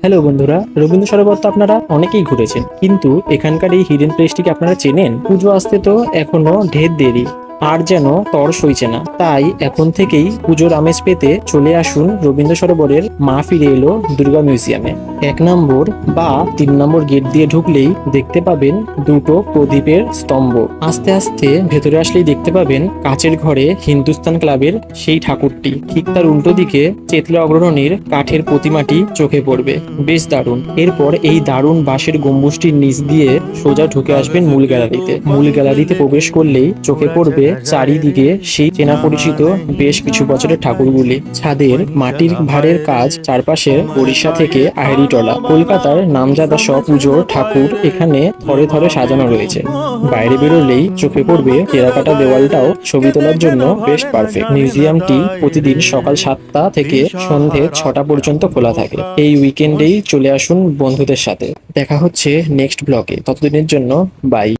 Hello বন্ধুরা, রবীন্দ্র সরোবর তো আপনারা অনেকেই ঘুরেছেন, কিন্তু এখানকার এই হিডেন প্লেসটিকে আপনারা চেনেন? পুজো আসতে তো এখনো ঢের দেরি, আর যেন তর সইছে না। তাই এখন থেকেই পুজোর আমেজ পেতে চলে আসুন রবীন্দ্র সরোবরের মা ফিরে এলো দুর্গা মিউজিয়ামে। 1 নম্বর বা 3 নম্বর গেট দিয়ে ঢুকলেই দেখতে পাবেন দুটো প্রদীপের স্তম্ভ। আস্তে আস্তে ভেতরে আসলেই দেখতে পাবেন কাচের ঘরে হিন্দুস্তান ক্লাবের সেই ঠাকুরটি। ঠিক তার উল্টো দিকে চেতলা অগ্রণীর কাঠের প্রতিমাটি চোখে পড়বে। বেশ দারুণ। এরপর এই দারুণ বাঁশের গম্বুজটির নিচ দিয়ে সোজা ঢুকে আসবেন মূল গ্যালারিতে। মূল গ্যালারিতে প্রবেশ করলেই চোখে পড়বে চারিদিকে সেই চেনা পরিচিত বেশ কিছু বছরের ঠাকুরগুলি। ছাদের মাটির ভাড়ের কাজ, চারপাশে ওড়িশা থেকে আহেরি টলা, কলকাতার নামজাদা সব পুজোর ঠাকুর এখানে থরে থরে সাজানো রয়েছে। বাইরে বেরোলেই চোখে পড়বে টেরাকাটা দেওয়ালটাও ছবি তোলার জন্য বেশ পারফেক্ট। মিউজিয়ামটি প্রতিদিন সকাল 7টা থেকে সন্ধে 6টা পর্যন্ত খোলা থাকে। এই উইকেন্ডেই চলে আসুন বন্ধুদের সাথে। দেখা হচ্ছে নেক্সট ব্লগে। ততদিনের জন্য বাই।